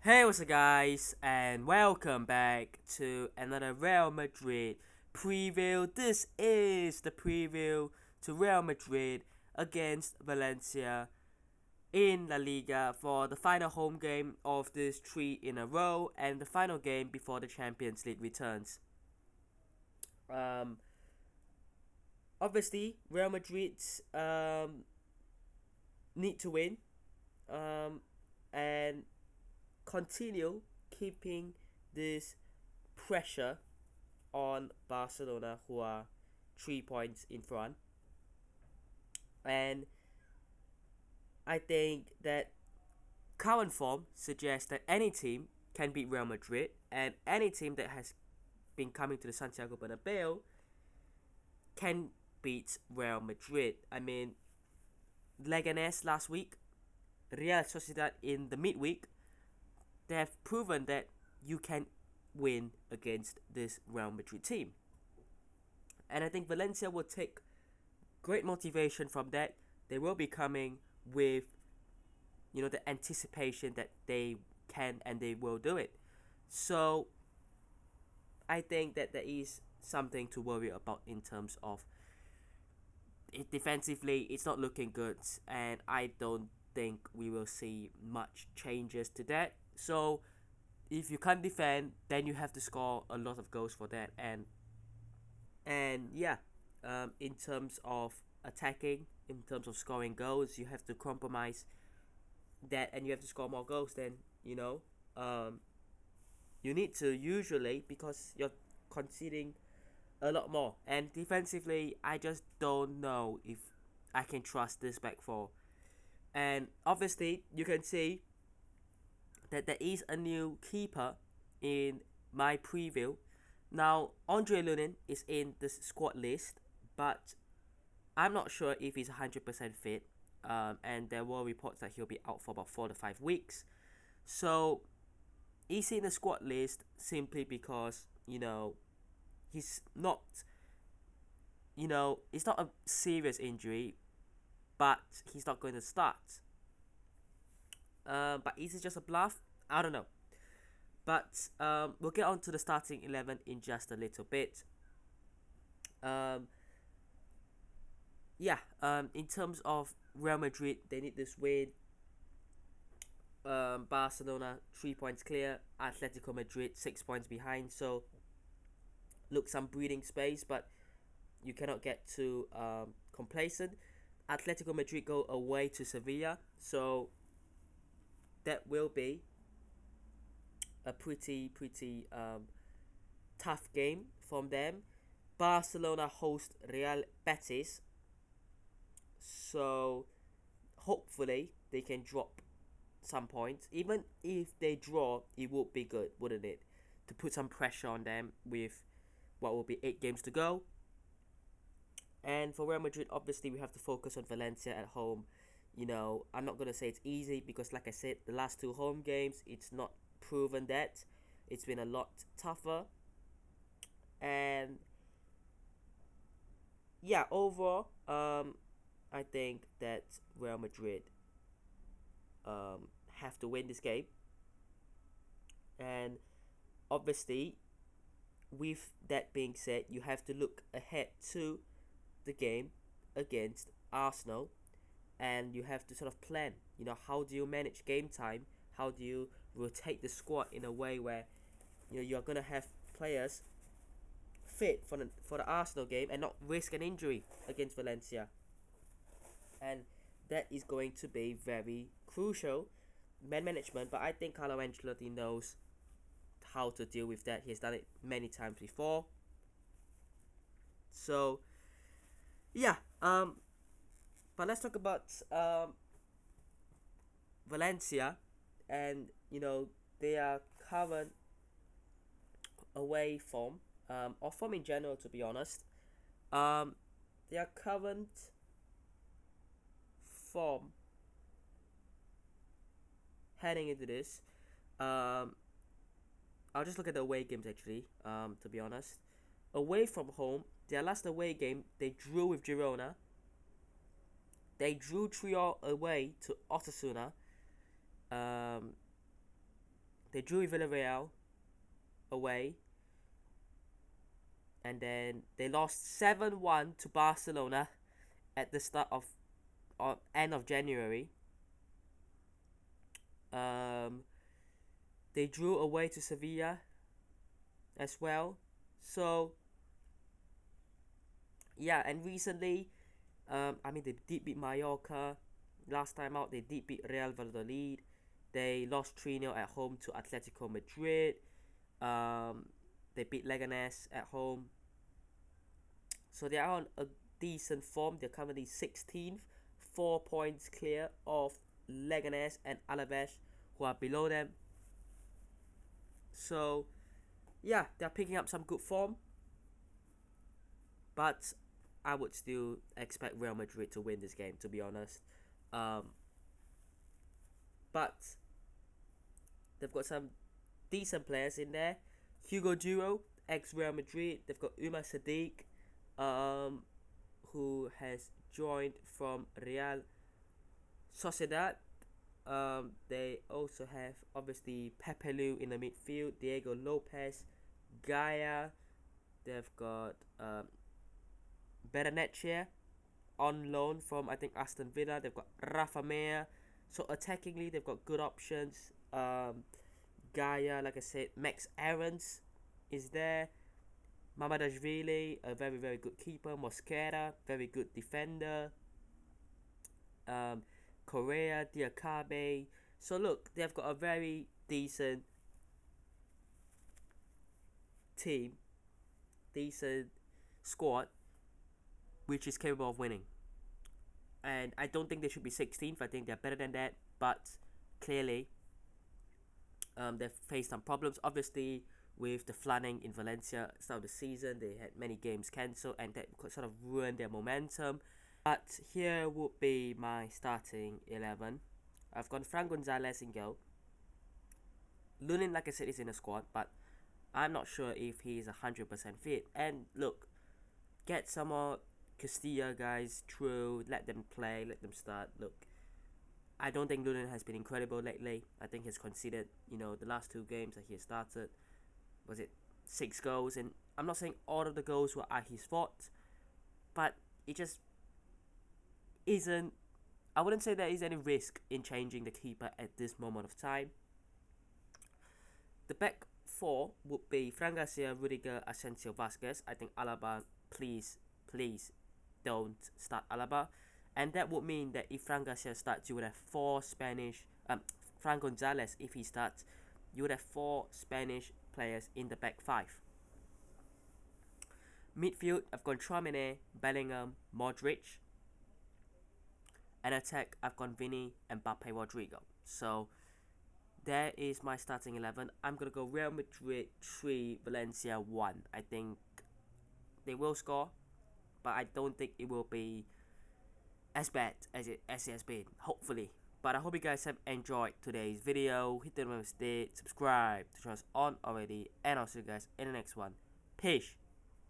Hey, what's up, guys, and welcome back to another Real Madrid preview. This is the preview to Real Madrid against Valencia in La Liga for the final home game of this three in a row and the final game before the Champions League returns. Um, Obviously, Real Madrid need to win um, and continue keeping this pressure on Barcelona, who are 3 points in front. And I think that current form suggests that any team can beat Real Madrid, and any team that has been coming to the Santiago Bernabeu can beat Real Madrid. I mean, Leganes last week, Real Sociedad in the midweek, they have proven that you can win against this Real Madrid team. And I think Valencia will take great motivation from that. They will be coming with the anticipation that they can and they will do it. So I think that there is something to worry about in terms of it defensively. It's not looking good, and I don't think we will see much changes to that. So if you can't defend, then you have to score a lot of goals for that. And yeah, in terms of attacking, in terms of scoring goals, you have to compromise that, and you have to score more goals. Then um, you need to usually, because you're conceding a lot more. And defensively, I just don't know if I can trust this back four. And obviously, you can see that there is a new keeper in my preview. Now, Andre Lunin is in the squad list, but I'm not sure if he's 100% fit. And there were reports that he'll be out for about 4 to 5 weeks. So, he's in the squad list simply because, he's not, it's not a serious injury, but he's not going to start. But is it just a bluff? I don't know. But we'll get on to the starting 11 in just a little bit. Um, in terms of Real Madrid, they need this win. Barcelona 3 points clear. Atletico Madrid 6 points behind. So look, some breathing space, but you cannot get too complacent. Atletico Madrid go away to Sevilla, so that will be a pretty tough game from them. Barcelona host Real Betis, so hopefully they can drop some points. Even if they draw, it would be good, wouldn't it? To put some pressure on them with what will be 8 games to go. And for Real Madrid, obviously, we have to focus on Valencia at home. I'm not going to say it's easy because, like I said, the last two home games, it's not proven that. It's been a lot tougher. And yeah, overall, I think that Real Madrid have to win this game. And obviously, with that being said, you have to look ahead to the game against Arsenal, and you have to sort of plan. How do you manage game time? How do you rotate the squad in a way where you're gonna have players fit for the Arsenal game and not risk an injury against Valencia? And that is going to be very crucial, man management. But I think Carlo Ancelotti knows how to deal with that. He has done it many times before. So yeah, but let's talk about Valencia, and their current away form, or form in general, to be honest. Their current form heading into this. I'll just look at the away games actually. To be honest, away from home, their last away game they drew with Girona. They drew 3-3 away to Osasuna. Um, They drew Villarreal away, and then they lost 7-1 to Barcelona at the start of end of January. They drew away to Sevilla as well. So yeah, and recently, they did beat Mallorca. Last time out, they did beat Real Valladolid. They lost 3-0 at home to Atletico Madrid. They beat Leganés at home. So they are on a decent form. They're currently 16th, 4 points clear of Leganés and Alaves, who are below them. So yeah, they're picking up some good form. But I would still expect Real Madrid to win this game, to be honest. But they've got some decent players in there. Hugo Duro, ex-Real Madrid. They've got Umar Sadiq, who has joined from Real Sociedad. They also have, obviously, Pepe Lu in the midfield, Diego Lopez, Gaia. They've got Berenetxea on loan from, I think, Aston Villa. They've got Rafa Mea. So attackingly, they've got good options. Gaia, like I said, Max Aarons is there. Mamadashvili, a very, very good keeper. Mosquera, very good defender. Correa, Diakabe. So look, they've got a very decent team, decent squad, which is capable of winning. And I don't think they should be 16th. I think they're better than that. But clearly, they've faced some problems. Obviously, with the flooding in Valencia at the start of the season, they had many games cancelled, and that could sort of ruin their momentum. But here would be my starting 11. I've got Fran González in goal. Lunin, like I said, is in the squad, but I'm not sure if he's 100% fit. And look, get some more Castilla guys through, let them play, let them start. Look, I don't think Lunin has been incredible lately. I think he's conceded, the last 2 games that he has started, was it 6 goals? And I'm not saying all of the goals were at his fault, but it just isn't. I wouldn't say there is any risk in changing the keeper at this moment of time. The back 4 would be Fran Garcia, Rudiger, Asensio, Vasquez. I think Alaba, please don't start Alaba. And that would mean that if Fran Garcia starts, you would have 4 Spanish. Fran González, if he starts, you would have 4 Spanish players in the back 5. Midfield, I've got Tchouaméni, Bellingham, Modric. And attack, I've got Vini, Mbappe, Rodrigo. So that is my starting 11. I'm going to go Real Madrid 3, Valencia 1. I think they will score, but I don't think it will be as bad as it has been, hopefully. But I hope you guys have enjoyed today's video. Hit the notification, subscribe to us on already, and I'll see you guys in the next one. Peace.